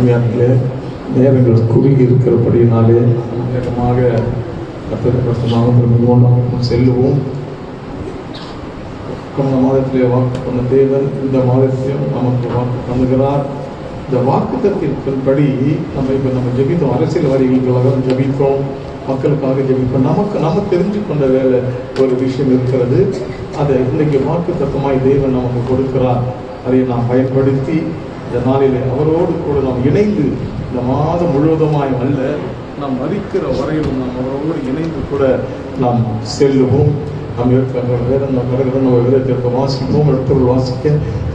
அருமையானே, நேரங்கள் குறுகி இருக்கிறபடினாலே வேகமாக கர்த்தருக்கு செல்லுவோம். கடந்த மாதத்திலே வாக்கு பண்ண தேவன் இந்த மாதத்திலும் நமக்கு வாக்கு பண்ணுகிறார். இந்த வாக்குத்தத்தின்படி நம்ம ஜெபித்தோம். அரசியல்வாதிகளுக்காக ஜெபித்தோம், மக்களுக்காக ஜெபித்தோம். நம்ம தெரிஞ்சு கொண்ட வேலை ஒரு விஷயம் இருக்கிறது. அதை இன்றைக்கு வாக்குத்தத்தமாய் தேவன் நமக்கு கொடுக்கிறார். அதை நாம் பயன்படுத்தி இந்த நாளிலே அவரோடு கூட நாம் இணைந்து இந்த மாதம் முழுவதுமாய் அல்ல, நாம் மதிக்கிற வரையிலும் நாம் அவரோடு இணைந்து கூட நாம் செல்லுவோம். நாம் வேதத்திற்கு வாசிப்போம். எடுத்தவர்கள் வாசிக்க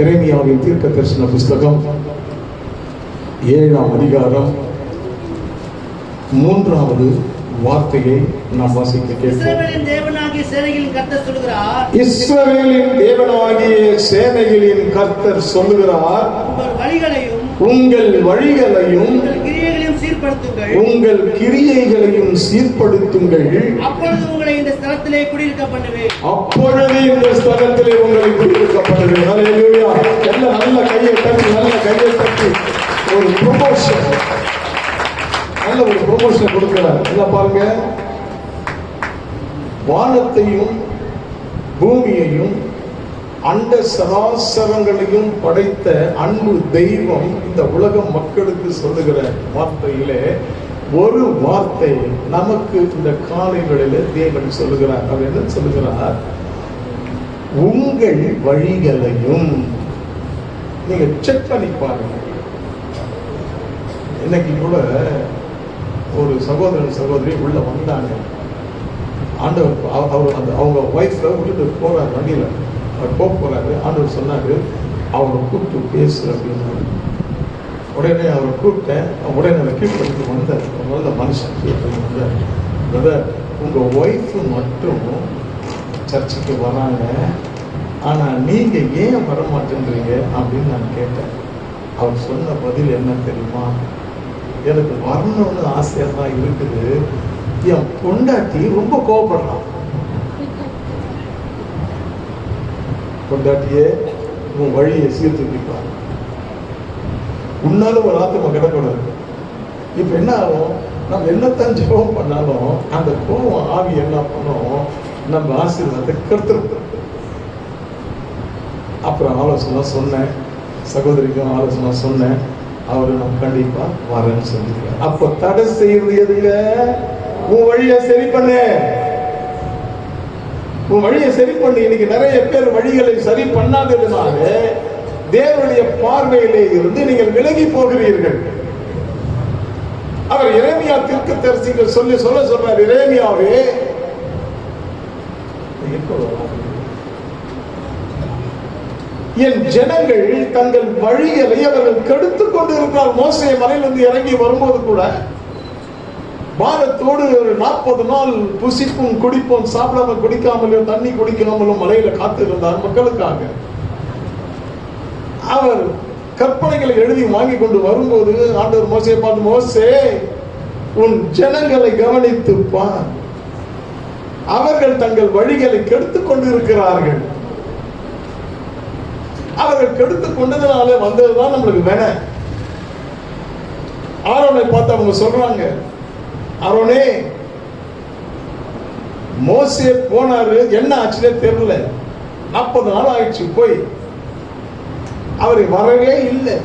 எரேமியாவின் தீர்க்க தரிசன புஸ்தகம் 7ஆம் அதிகாரம் 3வது வார்த்தையை நாம் வாசிக்க கேட்கிறோம். இஸ்ரவேலின் தேவனாகிய சேனைகளின் கர்த்தர் சொல்லுகிறார், இஸ்ரவேலின் தேவனாகிய சேனைகளின் கர்த்தர் சொல்லுகிறார், உங்கள் வழிகளையும் உங்கள் கிரியைகளையும் சீர்படுத்துங்கள். அப்பொழுது உங்களை இந்த ஸ்தலத்திலே குடியிருக்க பண்ணுவேன். ஹல்லேலூயா. நல்ல கையை தட்டி ஒரு ப்ரமோஷன், நல்ல ஒரு ப்ரமோஷன் கொடுக்கிறார். என்ன பாருங்க, வானத்தையும் பூமியையும் அண்ட சராசரங்களையும் படைத்த அன்பு தெய்வம் இந்த உலக மக்களுக்கு சொல்லுகிற வார்த்தையிலே ஒரு வார்த்தை நமக்கு இந்த காலைகளிலே தேவன் சொல்லுகிறார். அவர் என்ன சொல்லுகிறார்? உங்கள் வழிகளையும் நீங்க செக் பண்ணி பாருங்க. இன்னைக்கு கூட ஒரு சகோதரன் சகோதரி உள்ள வந்தாங்க. ஆண்டவர் அவர் அவங்க ஒய்ஃபை விட்டுட்டு போறாரு, வண்டியில அவர் போறாரு. ஆண்டவர் சொன்னாரு, அவரை கூப்பிட்டு பேசு அப்படின்னாரு. உடனே அவரை கூப்பிட்டேன். உடனே அதை கீழ் பண்ணிட்டு வந்தார். நல்ல மனுஷன் கீழ் பண்ணி வந்தார். பிரதர், உங்க ஒய்ஃபு மட்டும் சர்ச்சுக்கு வராங்க, ஆனா நீங்க ஏன் வரமாட்டேன்றீங்க அப்படின்னு நான் கேட்டேன். அவர் சொன்ன பதில் என்ன தெரியுமா? எனக்கு வரணும்னு ஆசையா தான் இருக்குது, என் பொண்டாட்டி ரொம்ப கோவப்படுறான். பொண்டாட்டியே, உன் வழியை சீர்திருத்திப்பார். உன்னாலும் ஒரு ஆத்மா கிடக்கூடாது. இப்ப என்ன ஆகும்? நம்ம என்னத்தான் ஜெபம் பண்ணாலும் அந்த கோவம் ஆவி என்ன பண்ணும்? நம்ம ஆசீர்வாதத்தை கெடுத்துரும். அப்புறம் ஆலோசனை சொன்னேன், சகோதரிக்கும் ஆலோசனை சொன்னேன். அவரு நான் கண்டிப்பா வரேன்னு சொல்லிருக்கேன். அப்ப தடை செய்யறது எதுல? உன் வழியை சரி பண்ணு, உன் வழியை சரி பண்ணு. இன்னைக்கு நிறைய பேர் வழிகளை சரி பண்ணாததுனால தேவனுடைய பார்வையிலே இருந்து நீங்கள் விலகி போகிறீர்கள். அவர் எரேமியா தீர்க்கதரிசிகள் சொல்றார், எரேமியாவே என் ஜனங்கள் தங்கள் வழிகளை அவர்கள் கெடுத்துக் கொண்டு இருக்கிறார். மோசே மலையிலிருந்து இறங்கி வரும்போது கூட பாரத்தோடு 40 நாள் புசிப்பும் குடிப்போம், சாப்பிடாம குடிக்காமலும் தண்ணி குடிக்காமலும் மலையில காத்து இருந்தார் மக்களுக்காக. அவர் கற்பனைகளை எழுதி வாங்கி கொண்டு வரும்போது ஆண்டவர் மோசே பார்த்து, மோசே உன் ஜனங்களை கவனித்து பார், அவர்கள் தங்கள் வழிகளை கெடுத்துக் கொண்டு இருக்கிறார்கள். அவர்கள் கெடுத்துக் கொண்டதுனால வந்ததுதான் நம்மளுக்கு வேண. ஆரோனை பார்த்து அவங்க சொல்றாங்க, ஆரோனே, மோசே போனாரு, என்ன ஆச்சுன்னே தெரியல, 40 நாள் ஆயிடுச்சு போய், அவரை வரவே இல்லை.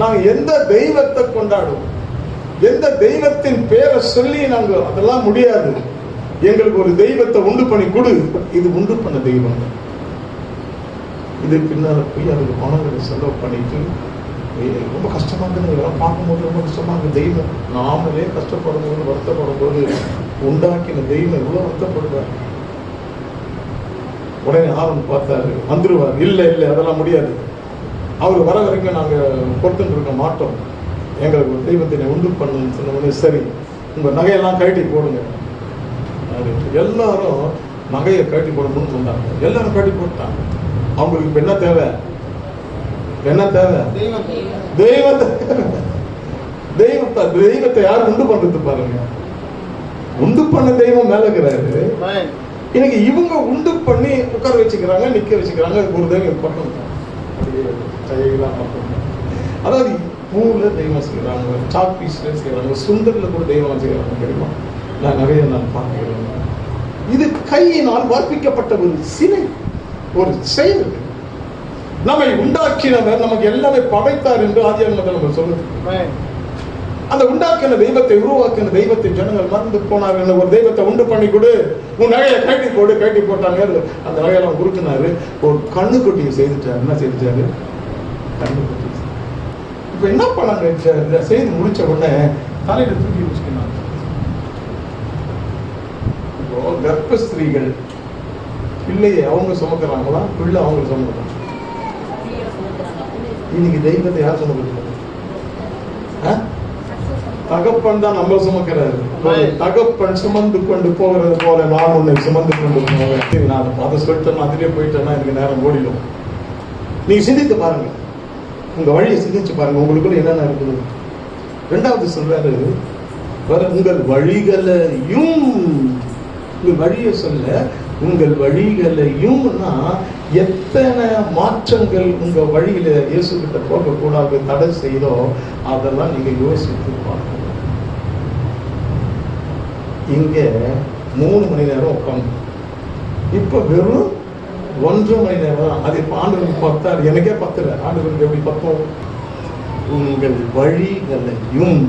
நாங்க எந்த தெய்வத்தை கொண்டாடுவோம்? எந்த தெய்வத்தின் பேரை சொல்லி நாங்க அதெல்லாம் முடியாது. எங்களுக்கு ஒரு தெய்வத்தை உண்டு பண்ணி கொடு. இது உண்டு பண்ண தெய்வம். இது பின்னால போய் அதுக்கு பணங்களை செலவு பண்ணிட்டு ரொம்ப கஷ்டமா இருக்குது. இதெல்லாம் பார்க்கும்போது ரொம்ப கஷ்டமா இருக்கு. தெய்வம் நாமளே கஷ்டப்படும் போது, வருத்தப்படும் போது உண்டாக்கின தெய்வம் எவ்வளவு வருத்தப்படுவார். உடனே ஆர்வம் பார்த்தாரு, வந்துருவார். இல்லை அதெல்லாம் முடியாது, அவர் வர வரைக்கும் நாங்க பொறுத்துட்டு இருக்க மாட்டோம், எங்களுக்கு ஒரு தெய்வத்தினை உண்டு பண்ணுன்னு சொன்ன உடனே, சரி உங்க நகையெல்லாம் கழட்டி போடுங்க. எல்லாரும் நகையை கழட்டி போடணும்னு சொன்னாங்க. எல்லாரும் கழட்டி போட்டாங்க. அவங்களுக்கு இப்ப என்ன தேவை? தெய்வத்தை யார் உண்டு பண்றது பாருங்க. உண்டு பண்ண தெய்வம் மேல இருக்கிறாரு. இன்னைக்கு இவங்க உண்டு பண்ணி உட்கார வச்சுக்கிறாங்க, நிக்க வச்சுக்கிறாங்க. ஒரு தெய்வம் பண்ணணும். அதாவது பூவில் தெய்வம் செய்கிறாங்க, சாக் பீஸ்ல செய்கிறாங்க, சுண்டலில் கூட தெய்வம் செய்கிறாங்க தெரியுமா? நான் பார்க்கிறேன். இது கையினால் வார்ப்பிக்கப்பட்ட ஒரு சிலை, ஒரு செயல். நம்மை உண்டாக்கினவர் நமக்கு எல்லாமே படைத்தார் என்று ஆதியாகமத்தில் நம்ம சொல்லுது. அந்த உண்டாக்கின தெய்வத்தை, உருவாக்கின தெய்வத்தை ஜனங்கள் மறந்து போனார்கள். ஒரு தெய்வத்தை உண்டு பண்ணி கொடு, உன் நகையை கட்டி போடு, கட்டி போட்டாங்க. அந்த நகையெல்லாம் உருக்குனாரு. ஒரு கண்ணுக்குட்டியை செய்துட்டாரு. என்ன செய்துட்டாரு? கண்ணுக்குட்டி. இப்ப என்ன பண்ணாங்க? செய்து முடிச்ச உடனே தலையில தூக்கி வச்சுக்கினாங்க. இப்போ கர்ப்பஸ்திரீகள் பிள்ளையை அவங்க சுமக்கிறாங்களா, பிள்ளை அவங்க சுமக்கிறாங்க? இன்னைக்கு தெய்வத்தை யார் சுமக்கிறாங்க? தகப்பன் தான் நம்ம சுமக்கிறாரு. தகப்பன் சுமந்து கொண்டு போகிறது போல நான் உன்னை சுமந்து கொண்டு போவேன். சரி, நான் அதை சொல்லிட்டேன், அதிலே போயிட்டேன்னா எனக்கு நேரம் ஓடிடும். நீங்க சிந்தித்து பாருங்க, உங்க வழியை சிந்திச்சு பாருங்க, உங்களுக்குள்ள என்னென்ன இருக்குது. ரெண்டாவது சொல்றாரு, உங்கள் வழிகளையும், உங்கள் வழியை சொல்ல, உங்கள் வழிகளையும்னா எத்தனை மாற்றங்கள் உங்க வழியில இயேசு கிட்ட போகக்கூடாது தடை செய்தோ அதெல்லாம் நீங்க யோசித்து பார்க்கணும். இங்க 3 மணி நேரம் உட்காந்து, இப்ப வெறும் 1.5 மணி நேரம் தான். அது இப்ப ஆண்டுகளுக்கு பத்தாது, எனக்கே பத்தல. ஆண்டுகளுக்கு எப்படி பத்தோம்? உங்கள் வழிகளையும்,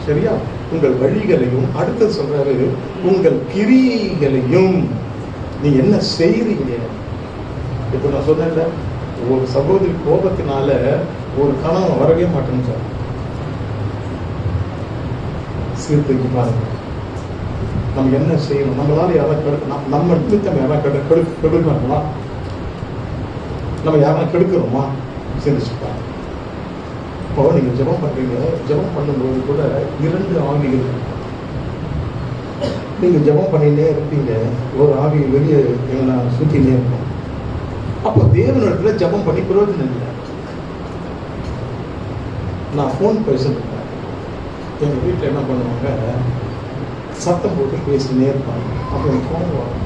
சரியா? உங்கள் வழிகளையும். அடுத்து சொல்றாரு, உங்கள் கிரியைகளையும். நீ என்ன செய்றீங்க? இப்ப நான் சொன்னேன்ல, ஒரு சகோதரி கோபத்தினால ஒரு கணவன் வரவே மாட்டேன்னு சார். சீர்திருத்தி பாருங்க, நம்ம என்ன செய்யணும்? நம்மளால யாராவது நம்ம நிமித்தம் யாராவது கெடுக்கிறாங்களா? நம்ம யாராவது கெடுக்கிறோமா? சிந்திச்சுப்பாங்க. இப்போ நீங்க ஜெபம் பண்றீங்க, ஜெபம் பண்ணும்போது கூட 2 ஆவிகள். நீங்க ஜெபம் பண்ணினே இருப்பீங்க, ஒரு ஆவி வெளியே சுத்தினே இருக்கும். அப்போ தேவனிடத்துல ஜெபம் பண்ணி பிரயோஜனம் இல்லை. நான் போன் பேசிட்டு எங்க வீட்டில் என்ன பண்ணுவாங்க, சத்தம் போட்டு பேசினே இருப்பாங்க. அப்போ எனக்கு ஃபோன் வரும்.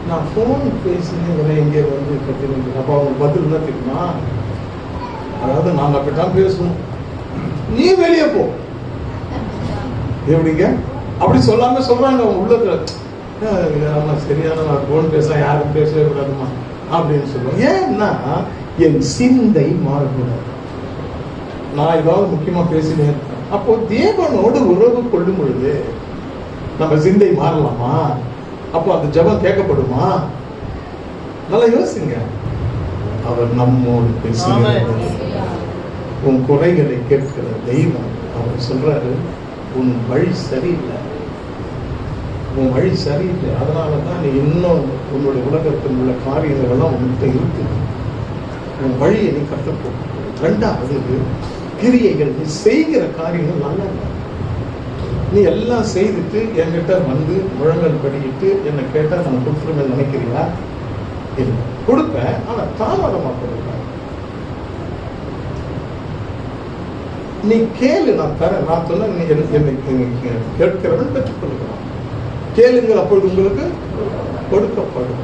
நான் ஃபோன் பேசினேங்கிறேன், எங்கே வந்து கத்தினேன். அப்போ அவங்க பதில் என்ன தெரியுமா? அதாவது நாங்கள் அப்படித்தான் பேசுவோம், நீ வெளியே போ. எப்படிங்க அப்படி சொல்லாம சொல்றாங்க அவங்க உள்ளத்துல. ஆமா, சரியான நான் போன் பேச யாரும் பேசவே கூடாதுமா அப்படின்னு சொல்லுவாங்க. ஏன்னா என் சிந்தை மாறக்கூடாது. நான் ஏதாவது முக்கியமா பேசினே இருப்பேன். அப்போ தேவனோடு உறவு கொள்ளும் பொழுது நம்ம சிந்தை மாறலாமா? அப்போ அந்த ஜெபம் கேட்கப்படுமா? நல்லா யோசிங்க. அவர் நம்மோடு பேசுகிறார். உன் குறைகளை கேட்கிற தெய்வம். அவர் சொல்றாரு, உன் வழி சரியில்லை, உன் வழி சரியில்லை, அதனாலதான் நீ இன்னும் உன்னுடைய உலகத்தில் உள்ள காரியங்கள் எல்லாம் உன்கிட்ட இருக்கு. உன் வழியை நீ கற்றுப்போ. 2வது கிரியைகள், நீ செய்கிற காரியங்கள் நல்லா இல்லை. நீ எல்லாம் செய்துட்டு என்கிட்ட வந்து முழங்கல் படிக்கிட்டு என்னை கேட்டா நான் கொடுத்துருவேன் நினைக்கிறியா? இல்லை, கொடுப்பேன், ஆனா தாமதமா கொடுப்பேன். நீ கேளு, நான் தரேன். நான் சொன்ன நீ என்னை கேட்கிறவன் பெற்றுக்கொள்கிறான். கேளுங்கள், அப்பொழுது உங்களுக்கு கொடுக்கப்படும்.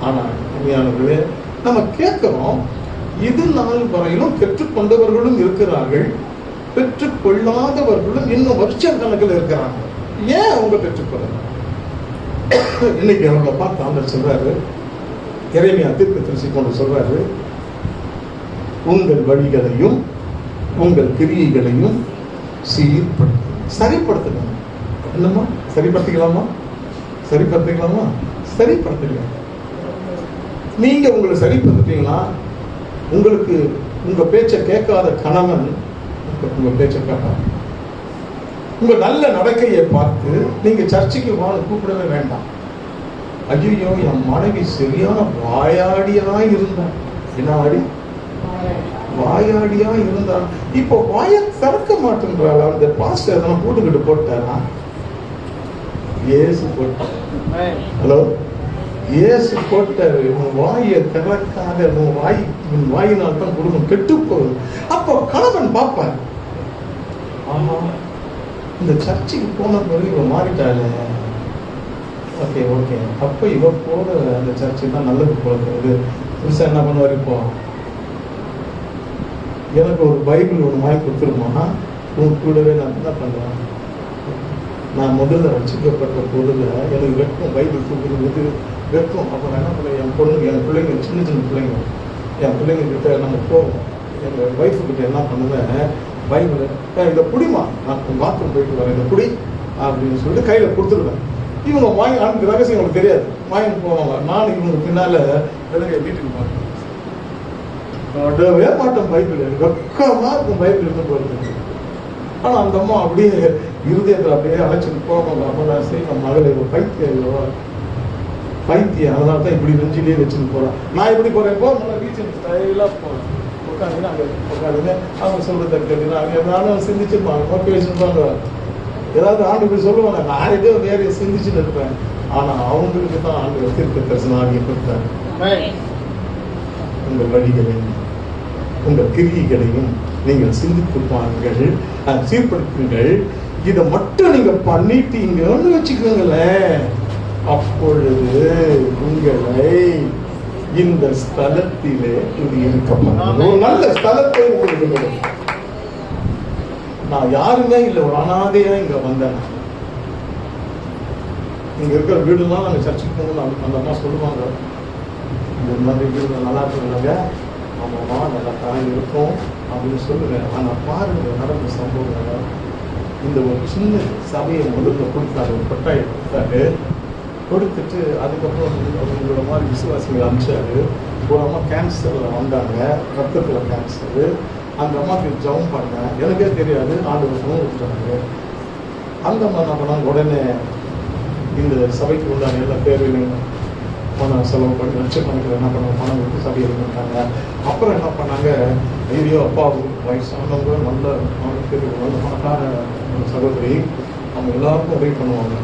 ஆனா உண்மையானவர்களே, நம்ம கேட்கிறோம். இது நாள் வரையிலும் பெற்றுக்கொண்டவர்களும் இருக்கிறார்கள், பெற்றுக்கொள்ளாதவர்களும் இன்னும் வருஷ கணக்கில் இருக்கிறாங்க. ஏன் அவங்க பெற்றுக்கொள்ளணும்? இன்னைக்கு அவங்களை பார்த்து ஆண்டவர் சொல்றாரு, எரேமியா தீர்க்கதரிசி கொண்டு சொல்றாரு, உங்கள் வழிகளையும் உங்கள் கிரியைகளையும் சரிப்படுத்தணும். என்னம்மா சரிப்படுத்திக்கலாமா? சரிப்படுத்திக்கலாமா? சரிப்படுத்திக்கலாம். நீங்க உங்களை சரிப்படுத்திட்டீங்கன்னா உங்களுக்கு உங்க பேச்சை கேட்காத கணவன் உங்க பேச்சை கேட்காது. உங்க நல்ல நடக்கையை பார்த்து நீங்க சர்ச்சைக்கு வாழ கூப்பிடவே வேண்டாம். ஐயோ, என் மனைவி சரியான வாயாடியா இருந்தா. என்ன ஆடி? வாயாடியா இருந்தா. இப்போ வாய திறக்க மாட்டேன்றாள். அந்த பாஸ்டர் எதனா போட்டுக்கிட்டு போட்டாரா? ஏசு போட்டார். ஹலோ, ஏசு போட்டாரு. உன் வாயை திறக்காத, உன் வாயினால் தான் குடும்பம் கெட்டு போகுது. அப்போ கணவன் பார்ப்பார், ஆமா இந்த சர்ச்சைக்கு போன பிறகு இவ மாறிட்டாளே, ஓகே ஓகே, அப்ப இவ போற அந்த சர்ச்சை தான் நல்லது போகிறது. புதுசா என்ன பண்ணுவார்? இப்போ எனக்கு ஒரு பைபிள் ஒன்று வாங்கி கொடுத்துருமா, உன் கூடவே நான் என்ன பண்ணுறேன். நான் முதல்ல ரசிக்கப்பட்ட பொருளை எனக்கு வெட்கம், பைபிள் தூக்குறது வெட்கம். அப்போ நான் என்ன பண்ணேன், என் பிள்ளைங்க சின்ன சின்ன பிள்ளைங்க, என் பிள்ளைங்கக்கிட்ட நம்ம போவோம். எங்கள் ஒய்ஃபுக்கிட்ட என்ன பண்ணுவேன், பைபிளை இதை பிடிமா, நான் பாத்ரூம் போயிட்டு வரேன், இதை பிடி அப்படின்னு சொல்லிட்டு கையில் கொடுத்துருவேன். இவங்க வாங்கி அந்த ரகசியம் அவங்களுக்கு தெரியாது, வாங்கி போவாங்க. நான் இவங்க பின்னால் வீட்டுக்கு போவேன், தொடவே மாட்டேன் பைபிள். வெக்கமாக இருக்கும் பைபிள் இருந்து போகிறது. ஆனால் அந்த அம்மா அப்படியே இருதயத்தில் அப்படியே அழைச்சிட்டு போவாங்க. அப்போ நான் சரி, நம்ம மகளை பைத்தியம், அதனால தான் இப்படி நெஞ்சிலே வச்சுட்டு போகிறேன். நான் எப்படி போகிறேன், போ நல்லா ரீச்சன் ஸ்டைலாக போகிறேன். உட்காந்துன்னு அங்கே உட்காந்துங்க, அவங்க சொல்கிறத கேட்டுன்னா அங்கே நானும் சிந்திச்சிருப்பாங்க, மோட்டிவேஷன் ஏதாவது ஆண்டு போய் சொல்லுவாங்க. நான் ஏதோ வேற சிந்திச்சுன்னு இருப்பேன். ஆனால் அவங்களுக்கு தான் ஆண்டு தீர்க்க தரிசனம் ஆகிய கொடுத்தாங்க. உங்கள் வழிகளையும் உங்கள் கிரியைகளையும் நீங்கள் சிந்தித்து பாருங்கள், சீர்படுத்துங்கள். இதை மட்டும் நீங்க பண்ணிட்டீங்கன்னு வச்சுக்கோங்களேன், அப்பொழுது உங்களை இந்த ஸ்தலத்திலே குடியிருக்கப்படும் ஒரு நல்ல ஸ்தலத்தை உங்களுக்கு கொடுக்கும். நான் யாருமே இல்லை, ஒரு அனாதையா இங்க வந்தேன். இங்க இருக்கிற வீடுலாம் நாங்கள் சர்ச்சுக்கு போகணும். அந்த அம்மா சொல்லுவாங்க, இந்த மாதிரி வீடு நல்லா இருக்குங்க, ஆமாம்மா நல்லா தான் இருக்கும் அப்படின்னு சொல்லுவேன். ஆனால் பாருங்க நடந்த சம்பவம். இந்த ஒரு சின்ன சபையை முதல்ல கொடுத்தாரு, ஒரு பட்டாயம் கொடுத்தாரு. கொடுத்துட்டு அதுக்கப்புறம் அவங்களோட மாதிரி விசுவாசிகள் அனுப்பிச்சாரு. ஒரு அம்மா கேன்சரில் வந்தாங்க, ரத்தத்தில் கேன்சரு. அந்த அம்மாவுக்கு ஜெபம் பண்ணேன், எனக்கே தெரியாது, ஆண்டவர் கொடுத்தாங்க. அந்த அம்மா என்ன பண்ணாங்க, உடனே இந்த சபைக்கு உண்டான எல்லா பேரையும் பணம் செலவு பண்ணி லட்சக்கணக்கில் என்ன பண்ணாங்க, பணம் கொடுத்து சபையை பண்ணிட்டாங்க. அப்புறம் என்ன பண்ணாங்க, ஐயோ அப்பா வயசானவங்க நல்ல நல்ல பணக்கார சகோதரி, அவங்க எல்லாருக்கும் உதவி பண்ணுவாங்க.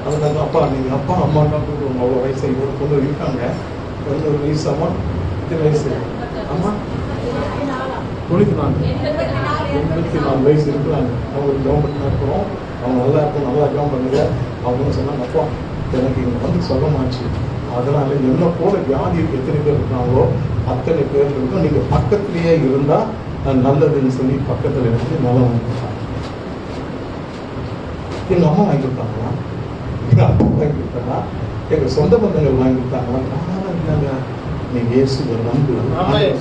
அதனால அப்பா நீங்கள் அப்பா அம்மா தான் கூப்பிடுவாங்க. அவ்வளோ வயசை இவ்வளோ கொண்டு இருக்காங்க. 11 வயசு அம்மா, எத்தனை வயசு அம்மா? 84 வயசு இருக்கிறாங்க. அவங்களுக்கு கவர்மெண்ட் இருக்கிறோம், அவங்க நல்லா இருக்கும், நல்லா ஜாம் பண்ணுங்க அப்படின்னு சொன்னாங்க. அப்பா எனக்கு இங்கே வந்து சொல்லமாச்சு, அதனால என்ன போல வியாதி எத்தனை பேர் இருக்காங்களோ அத்தனை பேர்களுக்கும் நீங்கள் பக்கத்துலேயே இருந்தால் நல்லதுன்னு சொல்லி பக்கத்தில் இருந்து நலம் வாங்கிட்டாங்க. எங்கள் அம்மா வாங்கி கொடுத்தாங்களா, எங்கள் அப்பா வாங்கி கொடுத்தாங்களா, எங்கள் சொந்த பந்தங்கள் வாங்கி கொடுத்தாங்களா? யாரும் இல்லைங்க. நீங்கள் இயேசுவை நம்பு.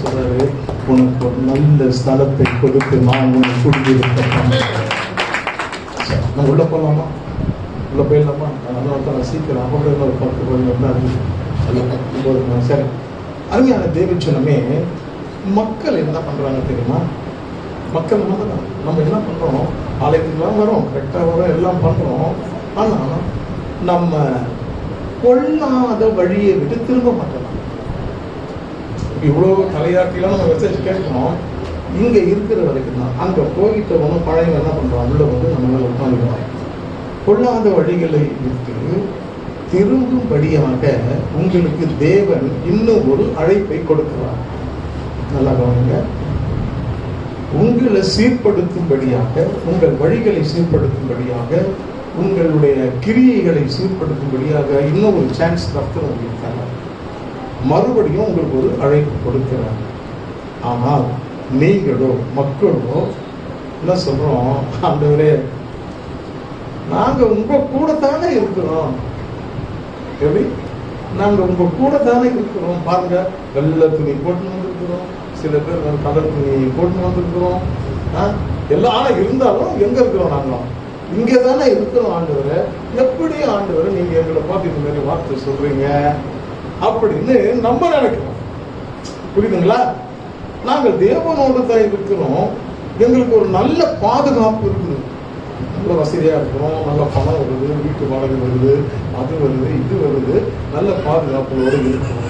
சொல்றாரு, உனக்கு ஒரு நல்ல ஸ்தலத்தை கொடுத்து நான் உனக்கு குடியிருப்பேன். நம்ம உள்ள போகலாமா, உள்ள போயிடலாமா? அதனால சீக்கிரம் அவங்க ஒரு 10 பதினொன்று அது சரி. அருமையான தேவச்சனமே, மக்கள் என்ன பண்றாங்க தெரியுமா? மக்கள் நம்ம என்ன பண்றோம், ஆலயத்துக்குலாம் வரோம், கரெக்டாக வரோம், எல்லாம் பண்றோம். ஆனா நம்ம கொள்ளாத வழியை விட்டு திரும்ப மாட்டோம். இவ்வளோ தலையாட்டிலாம் நம்ம மெசேஜ் கேட்கணும், இங்க இருக்கிற வரைக்கும் தான். அங்க போயிட்டவனும் பழைய என்ன பண்றோம், உள்ள வந்து நம்ம மேல உட்காந்துக்கிறோம். கொள்ளாத வழிகளை விட்டு திரும்பும்படியாக உங்களுக்கு தேவன் இன்னும் ஒரு அழைப்பை கொடுக்கிறார். நல்லா கவனிங்க. உங்களை சீர்படுத்தும்படியாக, உங்கள் வழிகளை சீர்படுத்தும்படியாக, உங்களுடைய கிரியைகளை சீர்படுத்தும்படியாக இன்னும் ஒரு சான்ஸ் கர்த்தர் உங்களுக்கு தரார். மறுபடியும் உங்களுக்கு ஒரு அழைப்பு கொடுக்கிறார். ஆனால் நீங்களோ மக்களோ என்ன சொல்றோம், ஆண்டவரே நாங்க உங்க கூட தானே இருக்கிறோம். எப்படி? நாங்க உங்க கூட தானே இருக்கிறோம். பாருங்க, வெள்ளை துணி போட்டு வந்திருக்கிறோம், சில பேர் கலர் துணி போட்டு வந்திருக்கிறோம். எல்லாம் ஆனா இருந்தாலும் எங்க இருக்கிறோம், நாங்களும் இங்கே தானே இருக்கிறோம். ஆண்டவரை எப்படி ஆண்டவரை நீங்க எங்களை பார்த்து இந்த மாதிரி வார்த்தை சொல்றீங்க அப்படின்னு நம்ம நினைக்கிறோம். புரியுதுங்களா? நாங்கள் தேவனோடு தான் இருக்கிறோம், எங்களுக்கு ஒரு நல்ல பாதுகாப்பு இருக்குது, நல்ல வசதியா இருக்கிறோம், நல்ல பணம் வருது, வீட்டு வாடகை வருது, அது வருது, இது வருது, நல்ல பாதுகாப்போடு இருக்கிறோம்.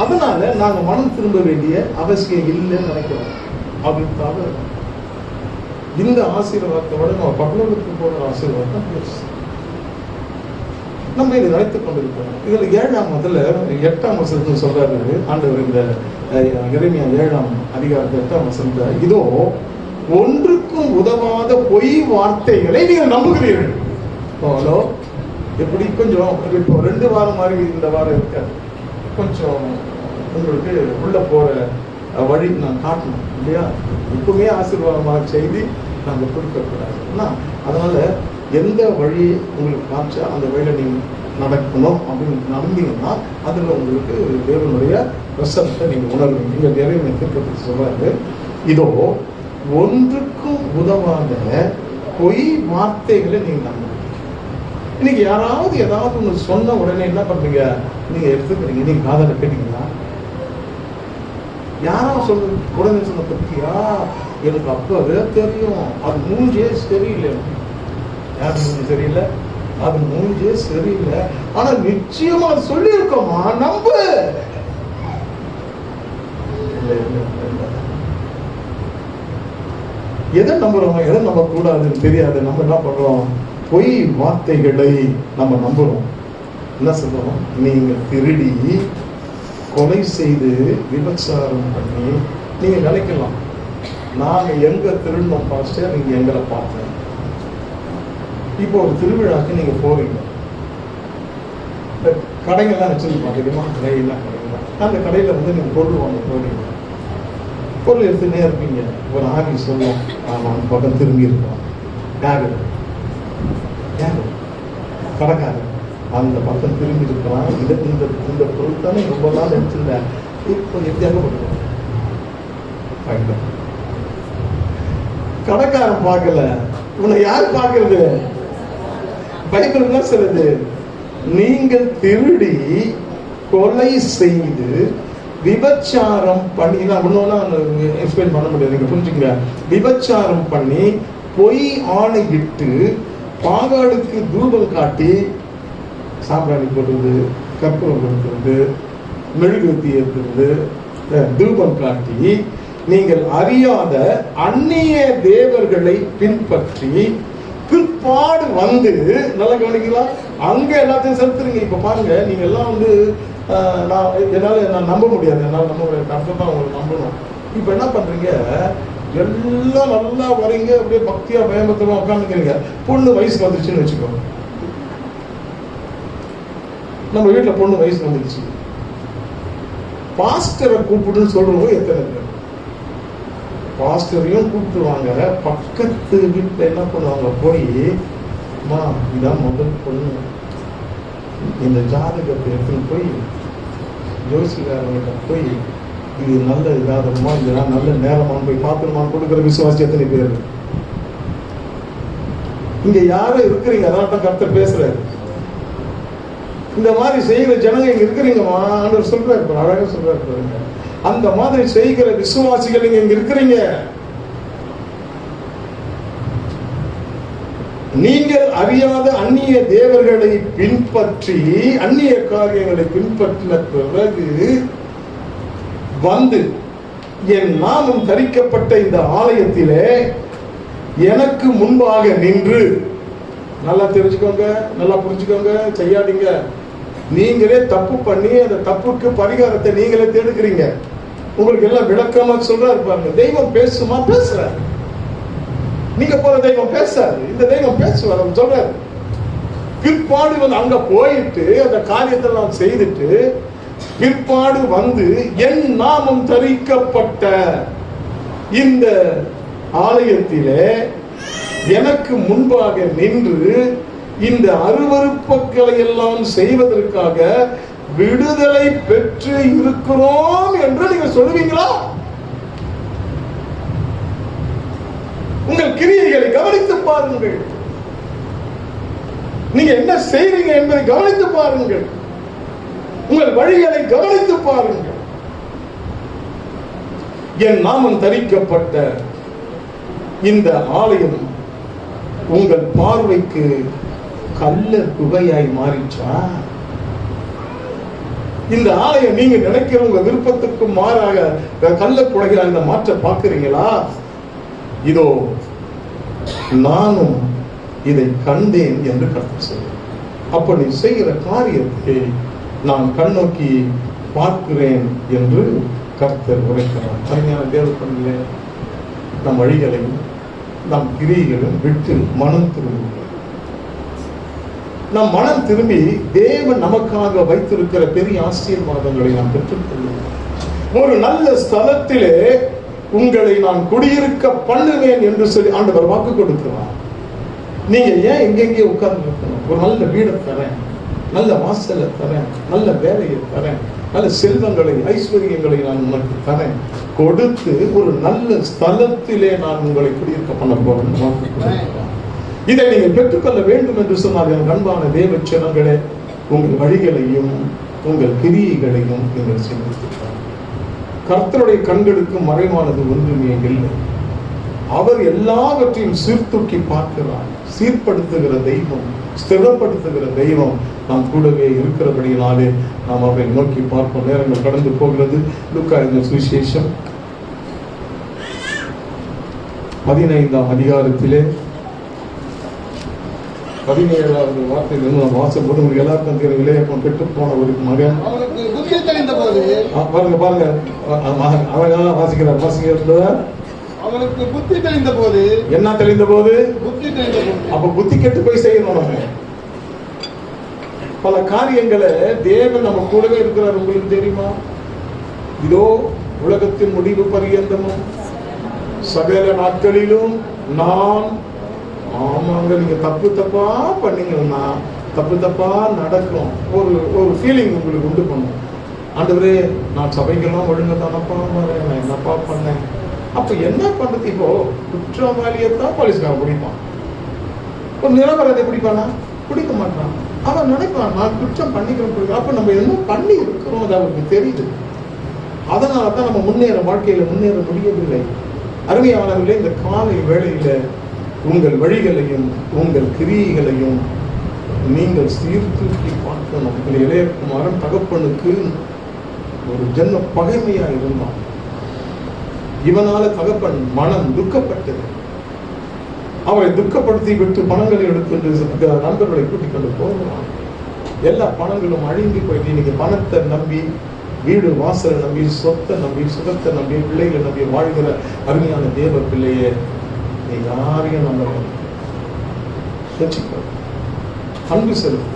அதனால நாங்க மனம் திரும்ப வேண்டிய அவசியம் இல்லைன்னு நினைக்கிறோம். அப்படின்னு தவிர இந்த ஆசீர்வாதத்தை விட நம்ம பகலத்துக்கு போற ஆசீர்வாதம் நம்ம இதை நினைத்துக் கொண்டிருக்கிறோம். இதுல 7ஆம் முதல்ல 8ஆம் வசனத்தில் சொல்றாரு ஆண்டவர், இந்த எரேமியா 7ஆம் அதிகாரத்தில் 8ஆம் வசனத்துல, இதோ ஒன்றுக்கும் உதவாத பொய் வார்த்தைகளை நீங்கள் நம்புகிறீர்கள். எப்படி கொஞ்சம் இப்போ 2 வாரம் மாதிரி இந்த வாரம் இருக்காது, கொஞ்சம் உங்களுக்கு உள்ள போற வழி நான் காட்டணும் இல்லையா? இப்பவுமே ஆசீர்வாதமாக செய்தி நாங்கள் கொடுக்கக்கூடாது. அதனால எந்த வழி உங்களுக்கு காமிச்சா அந்த வழியில நீங்கள் நடக்கணும் அப்படின்னு நம்பிங்கன்னா அதில் உங்களுக்கு தேவனுடைய பிரசனத்தை நீங்கள் உணர்வீங்க. இங்கே நிறைய தீர்க்கத்தை சொல்றாரு, இதோ ஒன்றுக்கும் உதவாத பொய் வார்த்தைகளை நீங்கள் நம்புறீங்க. இன்னைக்கு யாராவது ஏதாவது ஒன்று சொன்ன உடனே என்ன பண்றீங்க? நீங்க எடுத்துக்கிறீங்க. நீங்க காதல கேட்டீங்களா? யாராவது சொல்ல உடனே சொன்ன பத்தியா எனக்கு அப்பவே தெரியும், அது மூஞ்சே சரியில்லை. யாரு மூஞ்சி சரியில்லை? அது மூஞ்சே சரியில்லை, ஆனா நிச்சயமா அது சொல்லி இருக்கோமா? நம்பு. எதை நம்புறோம் எதை நம்ப கூடாதுன்னு தெரியாது. நம்ம என்ன பண்றோம்? பொய் வார்த்தைகளை நம்ம நம்புறோம். என்ன சொல்றோம்? நீங்க திருடி, கொலை செய்து, விபச்சாரம் பண்ணி, நீங்க நினைக்கலாம் நாங்க எங்க திருடணும் பாஸ்டர், நீங்க எங்களை பார்த்தேன். இப்போ ஒரு திருவிழாக்கு நீங்க போறீங்க, கடைகள்லாம் வச்சிருக்கோம் தெரியுமா? கடையெல்லாம் கடைகள்லாம், அந்த கடையில வந்து நீங்க பொருள் வாங்க போறீங்க. பொருள் எடுத்துனே இருப்பீங்க. ஒரு ஆவி சொல்லும், ஆமா அந்த பக்கம் திரும்பி இருக்கோம். யாரு? யாரு? கடைக்காரன். அந்த பக்கம் திரும்பி இருக்கலாம். இந்த பொருள் தானே ரொம்ப நாள் எடுத்துருந்தேன், இப்போ எப்படியாக பண்ணுவோம்? கடைக்காரன் பார்க்கல, உன்னை யார் பார்க்கறது? பைபிள் என்ன சொல்லுது? நீங்கள் திருடி, கொலை செய்து, விபச்சாரம் பண்ணி, நான் ஒன்னொன்னா எக்ஸ்பிளைன் பண்ண முடியாது, நீங்க புரிஞ்சுங்க. விபச்சாரம் பண்ணி, பொய் ஆணையிட்டு, பாகாடுக்கு தூபம் காட்டி, சாம்பிராணி போடுறது, கற்பூரம் கொடுக்கிறது, மெழுகுவர்த்தி ஏற்றுறது, தூபம் காட்டி, நீங்கள் அறியாத அந்நிய தேவர்களை பின்பற்றி பிற்பாடு வந்து, நல்லா கவனிக்கலாம், அங்க எல்லாத்தையும் செலுத்துறீங்க. இப்ப பாருங்க, நீங்க எல்லாம் வந்து நான் நம்ப முடியாது, என்னால் நம்ப முடியாது, அர்த்தம் தான் உங்களுக்கு நம்பணும். இப்ப என்ன பண்றீங்க? எல்லாம் நல்லா வரீங்க, அப்படியே பக்தியா பயமத்தமா உட்காந்துக்கிறீங்க. பொண்ணு வயசு வந்துருச்சுன்னு வச்சுக்கோங்க. நம்ம வீட்டுல பொண்ணு வயசு வந்துருச்சு, பாஸ்டரை கூப்பிடுன்னு சொல்றவங்க எத்தனை பேர்? பாஸ்டரையும் கூப்பிட்டுருவாங்க. பக்கத்து வீட்டுல என்ன பண்ணுவாங்க? போய், மா இதான் முதல் பொண்ணு, இந்த ஜாதகத்தை எடுத்துன்னு போய் ஜோசிகாரங்கிட்ட போய், இது நல்ல இதாதமா, இதெல்லாம் நல்ல நேரமானு போய் பார்க்கணுமான்னு கொடுக்குற விசுவாசி எத்தனை பேர்? இங்க யாரும் இருக்கிறீங்க, அதனால தான் கர்த்தர் பேசுறாரு. இந்த மாதிரி செய்கிற ஜனங்க இங்க இருக்கிறீங்கம்மா, ஆண்டவர் சொல்றாரு, அழகா சொல்றாரு பாருங்க. அந்த மாதிரி செய்கிற விசுவாசிகள் நீங்க இங்க இருக்கிறீங்க. நீங்கள் அறியாத அந்நிய தேவர்களை பின்பற்றி, அந்நிய காரியங்களை பின்பற்றின பிறகு வந்து என் நாமம் தரிக்கப்பட்ட இந்த ஆலயத்திலே எனக்கு முன்பாக நின்று, நல்லா தெரிஞ்சுக்கோங்க, நல்லா புரிஞ்சுக்கோங்க, செய்யாதீங்க. நீங்களே தப்பு பண்ணி அந்த தப்புக்கு பரிகாரத்தை நீங்களே தேடுக்கிறீங்க. உங்களுக்கு எல்லாம் விளக்கமா சொல்றாரு பாருங்க. தெய்வம் பேசுமா? பேசுறாரு. நீங்க போற தெய்வம் பேசாது, இந்த தெய்வம் பேசுவார். சொல்றாரு, பிற்பாடு வந்து அங்க போயிட்டு அந்த காரியத்தை நான் செய்துட்டு பிற்பாடு வந்து என் நாமம் தரிக்கப்பட்ட இந்த ஆலயத்திலே எனக்கு முன்பாக நின்று இந்த அருவருப்புகளை எல்லாம் செய்வதற்காக விடுதலை பெற்று இருக்கிறோம் என்று நீங்க சொல்லுவீங்களா? உங்கள் கிரியைகளை கவனித்து பாருங்கள். நீங்க என்ன செய்றீங்க என்பதை கவனித்து பாருங்கள். உங்கள் வழிகளை கவனித்து பாருங்கள். என் நாமம் தரிக்கப்பட்ட இந்த ஆலயம் உங்கள் பார்வைக்கு கல்ல குகையாய் மாறிச்சா? இந்த ஆலயம் நீங்க நினைக்கிற உங்க விருப்பத்துக்கு மாறாக கல்ல குகையாய் இந்த மாற்ற பார்க்கிறீங்களா? இதோ நானும் இதை கண்டேன் என்று கர்த்தர் சொல்றார். அப்ப நீ செய்கிற காரியத்தை நான் கண்ணோக்கி பார்க்கிறேன் என்று கர்த்தர் உரைக்கிறார். அருமையான தேவப்பணியிலே நம் வழிகளையும் நம் கிரியைகளும் விட்டு மனம் திரும்புகிறோம். நம் மனம் திரும்பி தேவன் நமக்காக வைத்திருக்கிற பெரிய ஆசீர்வாதங்களை நாம் பெற்றுக்கொள்வோம். ஒரு நல்ல ஸ்தலத்திலே உங்களை நான் குடியிருக்க பண்ணுவேன் என்று சொல்லி ஆண்டவர் வாக்கு கொடுக்கிறார். நீங்க ஏன் எங்கெங்கே உட்கார்ந்து இருக்கணும்? ஒரு நல்ல வீடை தரேன், நல்ல வாசலை தரேன், நல்ல வேலையை தரேன், நல்ல செல்வங்களை ஐஸ்வர்யங்களை நான் உனக்கு தரேன், கொடுத்து ஒரு நல்ல ஸ்தலத்திலே நான் உங்களை குடியிருக்க பண்ண போறேன். இதை நீங்கள் பெற்றுக்கொள்ள வேண்டும் என்று சொன்னால் என் அன்பான தேவ ஜனங்களே, உங்கள் வழிகளையும் உங்கள் கிரியைகளையும் நீங்கள் சிந்தித்துப்பார். கர்த்தருடைய கண்களுக்கு மறைவானது ஒன்றுமே இல்லை. அவர் எல்லாவற்றையும் சீர்தூக்கி பார்க்கிறார். சீர்படுத்துகிற தெய்வம், ஸ்திரப்படுத்துகிற தெய்வம் நாம் கூடவே இருக்கிறபடியினாலே நாம் அவரை நோக்கி பார்ப்போம். நேரங்கள் கடந்து போகிறது. லூக்கா எழுதின சுவிசேஷம் 15ஆம் அதிகாரத்திலே 17வது வார்த்தையிலிருந்து நாம் வாசப்போது உங்களுக்கு எல்லாருக்கும் தெரியும். இளையப்பன் பெற்று போன ஒரு மகன் அவனுக்கு புத்தி தெளிந்த போது, பாருங்க அவன் வாசிக்கிறார். அவனுக்கு புத்தி தெளிந்த போது, என்ன தெளிந்த போது? புத்தி தெளிந்த போது. அப்ப புத்தி கெட்டு போய் செய்யணும். நம்ம பல காரியங்களை தேவன் நம்ம கூடவே இருக்கிறார். உங்களுக்கு தெரியுமா? இதோ உலகத்தின் முடிவு பரியந்தமும் சகல நாட்களிலும் நான், ஆமாங்க, நீங்க தப்பா பண்ணீங்கன்னா தப்பா நடக்கும். ஒரு ஃபீலிங் உங்களுக்கு உண்டு பண்ணும். ஆண்டவரே, நான் சபைக்கெல்லாம் ஒழுங்க தானப்பா வரேன், நான் என்னப்பா பண்ணேன். அப்ப என்ன பண்றது? இப்போ குற்றவாளியத்தான் போலீஸ்காரன் பிடிப்பான். ஒரு நிரபராதை பிடிப்பானா? பிடிக்க மாட்டான். அவன் நினைப்பான், நான் குற்றம் பண்ணிக்கிறோம். அப்ப நம்ம என்ன பண்ணி இருக்கிறோம் அது அவருக்கு தெரியுது. அதனாலதான் நம்ம வாழ்க்கையில முன்னேற முடியவில்லை. அருமையானவர்களே, இந்த காலை வேளையில உங்கள் வழிகளையும் உங்கள் கிரியைகளையும் நீங்கள் சீர்தூக்கி பார்க்கணும். இந்த இளையகுமாரன் தகப்பனுக்கு ஒரு ஜென்ம பகைமையா இருந்தான். இவனால தகப்பன் மனம் துக்கப்பட்டது. அவரை துக்கப்படுத்தி விட்டு பணங்களை எடுத்து நண்பர்களை கூட்டிக் கொண்டு போகிறான். எல்லா பணங்களும் அழிந்து போயிட்டு இன்னைக்கு பணத்தை நம்பி, வீடு வாசலை நம்பி, சொத்தை நம்பி, சுகத்தை நம்பி, பிள்ளைகளை நம்பி வாழ்கிற அருமையான தேவ பிள்ளையே, நீ யாரையும் நம்ப வச்சுக்கோ. அன்பு செலுத்தும்,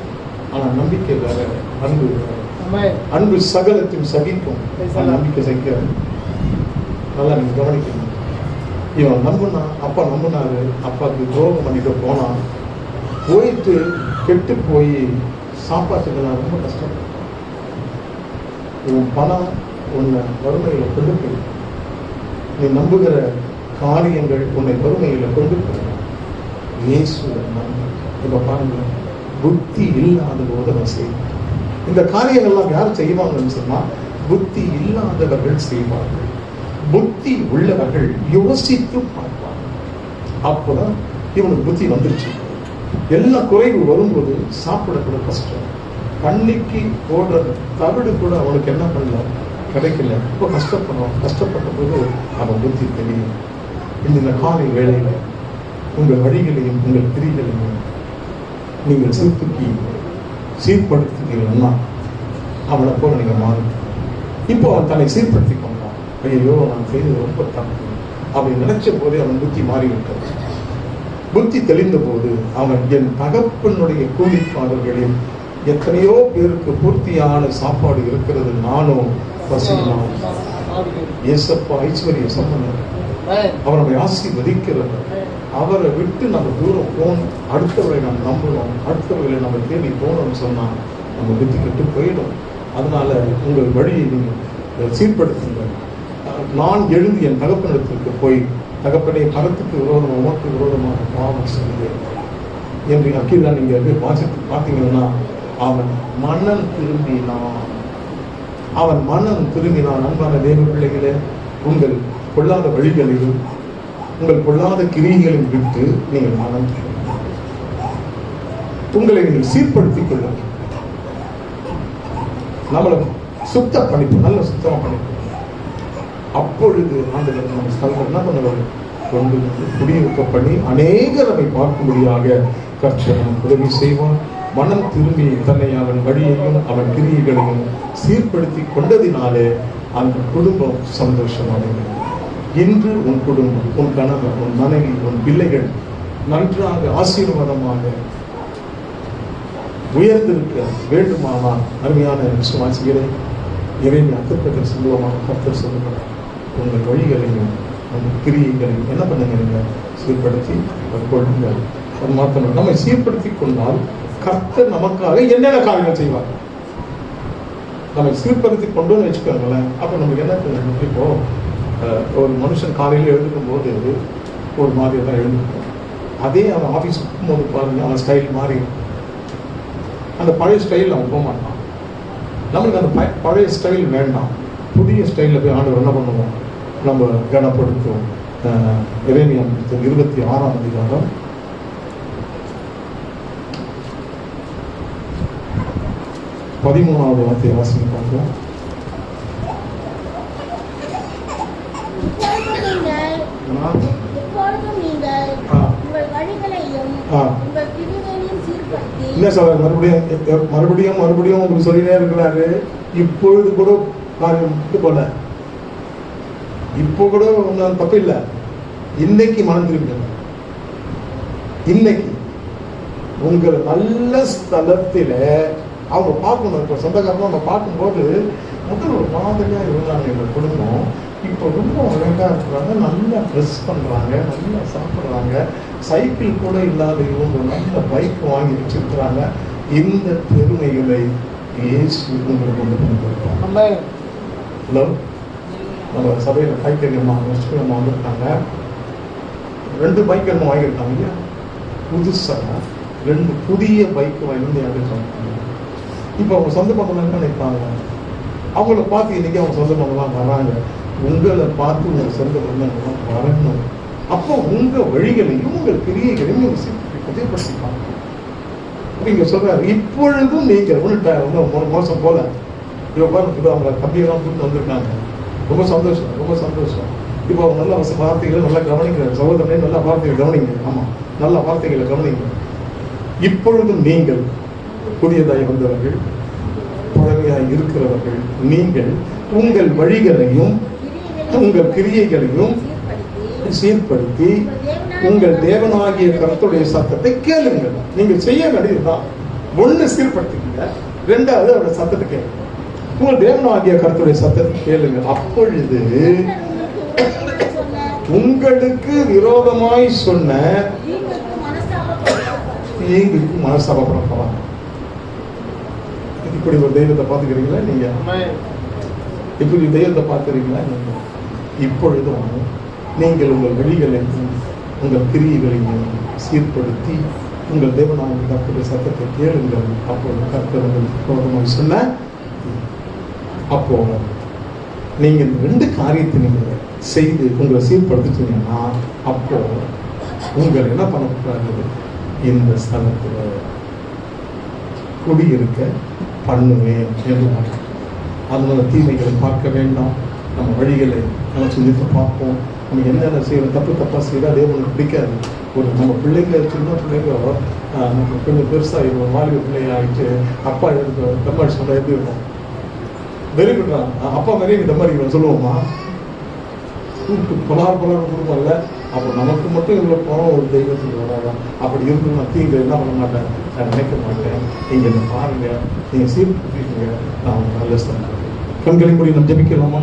ஆனா நம்பிக்கை வேற, அன்பு வேற. அன்பு சகலத்தையும் சகிக்கும், நம்பிக்கை சகிக்காது. நல்லா நீங்க கவனிக்கணும். இவன் நம்புனா, அப்பா நம்புனாரு, அப்பாவுக்கு துரோகம் பண்ணிட்டு போனான். போயிட்டு கெட்டு போய் சாப்பாட்டுக்கு நான் ரொம்ப கஷ்டம். உன் பணம் உன்னை வறுமையில கொண்டு போய், நீ நம்புகிற காரியங்கள் உன்னை வறுமையில கொண்டு போய் இப்ப பாருங்க, புத்தி இல்லாத போது செய்வாங்க. இந்த காரியங்கள்லாம் யார் செய்வாங்கன்னு சொன்னா, புத்தி இல்லாதவர்கள் செய்வார்கள். புத்தி உள்ளவர்கள் யோசித்து பார்ப்பார்கள். அப்போதான் இவனுக்கு புத்தி வந்துருச்சு. எல்லா குறைவு வரும்போது சாப்பிடக்கூட கஷ்டம். பன்னிக்கு போடுற தவிடு கூட அவனுக்கு என்ன பண்ணல, கிடைக்கல. இப்போ கஷ்டப்பட்ட போது அவன் புத்தி தெரியும். இந்த காலை வேளையில உங்கள் வழிகளையும் உங்கள் கிரிகளையும் நீங்கள் சீர்தூக்கி சீர்படுத்துகிறீங்கன்னா அவனை போல நீங்க மாறும். இப்போ அவன் தன்னை சீர்படுத்தி கொண்டான். ஐயோ, நான் செய்தது ரொம்ப தப்பு அப்படின்னு நினைச்ச போதே அவன் புத்தி மாறிவிட்டது. புத்தி தெளிந்த போது அவன், என் தகப்பனுடைய கூலிப்பாளர்களில் எத்தனையோ பேருக்கு பூர்த்தியான சாப்பாடு இருக்கிறது, நானும் பசியனும். ஏசப்பா ஐஸ்வர்ய சம்பந்தர், அவர் நம்மை ஆசீர்வதிக்கிறவர். அவரை விட்டு நம்ம தூரம் போகணும், அடுத்தவரை நம்ம நம்பணும், அடுத்தவர்களை நம்ம தேடி போகணும்னு சொன்னா நம்ம புத்தி கெட்டு போயிடும். அதனால உங்கள் வழியை நீங்கள் சீர்படுத்துங்கள். நான் எழுந்து என் தகப்பனிடத்திற்கு போய், தகப்பனை பணத்துக்கு விரோதமாக, உமக்கு விரோதமாக பாவம் செய்தேன் என்று அக்கீதான் நீங்க வாசித்து பார்த்தீங்கன்னா, அவன் மனம் திரும்பினான். அன்பான தேவ பிள்ளைகளே, உங்கள் பொல்லாத வழிகளையும் உங்கள் பொல்லாத கிரியைகளையும் விட்டு நீங்கள் மனம் உங்களை நீங்கள் சீர்படுத்திக் கொள்ளுங்கள். நம்மளை சுத்தம் பண்ணிப்போம், நல்ல சுத்தமா பண்ணிப்போம். அப்பொழுது அந்த நம்ம ஸ்தலத்தில் என்ன பண்ணுவார், கொண்டு வந்து குடியிருக்க பண்ணி அநேக நம்மை பார்க்கும்படியாக கர்த்தர் நமக்கு உதவி செய்வான். மனம் திரும்பி தன்னை அவன் வழியையும் அவன் கிரியைகளையும் சீர்படுத்தி கொண்டதினாலே அந்த குடும்பம் சந்தோஷமானது. இன்று உன் குடும்பம், உன் கணவன், உன் மனைவி, உன் பிள்ளைகள் நன்றாக ஆசீர்வாதமாக உயர்ந்திருக்க வேண்டுமானால், அருமையான விசுவாசிகளே, இறைவன் அக்கத்தில் சம்பவமாக கர்த்தர் சொல்லுகிறார், உங்கள் வழிகளையும் உங்கள் கிரியைகளையும் என்ன பண்ணுங்க, நீங்கள் சீர்படுத்தி கொள்ளுங்கள். அது மாத்திரம் நம்மை சீர்படுத்தி கொண்டால் கர்த்தர் நமக்காக என்னென்ன காரியங்கள் செய்வார். நம்ம சீர்படுத்தி கொண்டோன்னு வச்சுக்கோங்களேன், அப்போ நமக்கு என்ன பண்ணுங்க, இப்போ ஒரு மனுஷன் காலையில் எழுதுக்கும் போது ஒரு மாதிரி தான் எழுந்துக்கும். அதே அவன் ஆஃபீஸ் போகும்போது பாருங்க, அவன் ஸ்டைல் மாறி அந்த பழைய ஸ்டைல் அவன் போக மாட்டான். நம்மளுக்கு அந்த பழைய ஸ்டைல் வேண்டாம், புதிய ஸ்டைலில் போய் ஆண்டவர் என்ன பண்ணுவோம், நம்ம கனப்படுத்துவோம். எரேமியா 26ஆம் அதிகாரம் 13வது வார்த்தையை வாசிக்க பார்க்கலாம். இல்ல சார், மறுபடியும் உங்களுக்கு சொல்லினே இருக்கிறாரு. இப்பொழுது கூட காரியம் போல, இப்போ கூட ஒன்றும் தப்பு இல்லை. இன்னைக்கு மனம் திரும்பிங்க. இன்னைக்கு உங்கள் நல்ல ஸ்தலத்தில அவங்க பார்க்கணும். இப்போ சொந்தக்காரங்க அவங்க பார்க்கும்போது முதல் ஒரு மாதிரியாக இருந்தாங்க எங்கள் குடும்பம். இப்போ ரொம்ப அழகாக இருக்கிறாங்க, நல்லா ட்ரெஸ் பண்ணுறாங்க, நல்லா சாப்பிட்றாங்க, சைக்கிள் கூட இல்லாத இவங்க நல்ல பைக் வாங்கி வச்சுருக்கிறாங்க. இந்த பெருமைகளை இயேசு உங்களுக்கு கொண்டு கொடுக்குறோம். ஹலோ, நம்ம சபையில் கைத்தறியம்மா லட்சுமியம்மா வந்திருக்காங்க. 2 பைக் என்னமோ வாங்கியிருக்காங்க இல்லையா, புதுசாக 2 புதிய பைக் வாங்கி யாரும். இப்போ அவங்க சொந்த பந்தம் நினைப்பாங்க, அவங்கள பார்த்து இன்னைக்கு அவங்க சொந்த பந்தம்லாம் வராங்க. உங்களை பார்த்து உங்கள் சொந்த பந்தங்கள்லாம் வரணும். அப்போ உங்கள் வழிகளையும் உங்கள் கிரியைகளையும் நீங்கள் புதியப்படுத்திப்பாங்க. நீங்க சொல்றாரு, இப்பொழுதும் நீங்கள் ஒன்று மோசம் போல இவங்க அவங்க தம்பியெல்லாம் கூப்பிட்டு வந்திருக்காங்க. ரொம்ப சந்தோஷம், ரொம்ப சந்தோஷம். இப்போ அவங்க நல்ல வார்த்தைகளை நல்லா கவனிக்கிறாங்க. சகோதரனே, நல்ல வார்த்தைகளை கவனிங்க. ஆமாம், நல்ல வார்த்தைகளை கவனிங்க. இப்பொழுதும் நீங்கள் புதியதாய் வந்தவர்கள், பழமையாய் இருக்கிறவர்கள், நீங்கள் உங்கள் வழிகளையும் உங்கள் கிரியைகளையும் சீர்படுத்தி உங்கள் தேவனாகிய கர்த்தருடைய சத்தத்தை கேளுங்கள். நீங்கள் செய்ய வேண்டியதுதான். 1 சீர்படுத்திக்கங்க, 2வது அவருடைய சத்தத்தை கேளுங்க. உங்கள் தேவனாகிய கர்த்தருடைய சத்தத்தை கேளுங்க. அப்பொழுது உங்களுக்கு விரோதமாய் சொன்ன தீங்குக்கு மனஸ்தாபப்பட போறாங்க. இப்படி ஒரு தெய்வத்தை பார்த்துக்கிறீங்களா நீங்க? இப்படி தெய்வத்தை பார்த்துக்கிறீங்களா நீங்க? இப்பொழுதும் நீங்கள் உங்கள் வழிகளையும் உங்கள் கிரியைகளையும் சீர்படுத்தி உங்கள் தேவனாகிய கர்த்தருடைய சத்தத்தை கேளுங்கள். அப்பொழுது கர்த்தர் உங்களுக்கு விரோதமாய் சொன்ன, அப்போ நீங்க இந்த 2 காரியத்தை நீங்க செய்து உங்களை சீர்படுத்திட்டீங்கன்னா, அப்போ உங்களை என்ன பண்ணக்கூடாது, இந்த ஸ்தலத்தில் குடியிருக்க பண்ணுவேன் என்று. அதனால தீமைகளை பார்க்க வேண்டாம், நம்ம வழிகளை நம்ம சிந்தித்து பார்ப்போம். நம்ம என்னென்ன செய்யறோம், தப்பாக செய்யறோம், அதே ஒன்று பிடிக்காது. ஒரு நம்ம பிள்ளைங்க, சின்ன பிள்ளைங்க கொஞ்சம் பெருசாக வாலிப பிள்ளைங்க ஆகிட்டு அப்பா எடுத்து தம்மாடி சொன்னால் எப்படி இருக்கும்? வெறி விடுறான், அப்பா வெறி இந்த மாதிரி சொல்லுவோமா? கூப்பிட்டு பொலார் குடும்பம் இல்லை. அப்போ நமக்கு மட்டும் இவ்வளோ போனோம் ஒரு தெய்வத்துக்கு வராதான். அப்படி இருந்து நான் தீங்கு என்ன பண்ண மாட்டேன், நான் நினைக்க மாட்டேன். நீங்கள் என்ன பாருங்க, நீங்கள் சீர்படுத்திக்கங்க, நான் நல்ல சொல்கிறேன். கண்களை மூடி நம்ம ஜெபிக்கலாமா?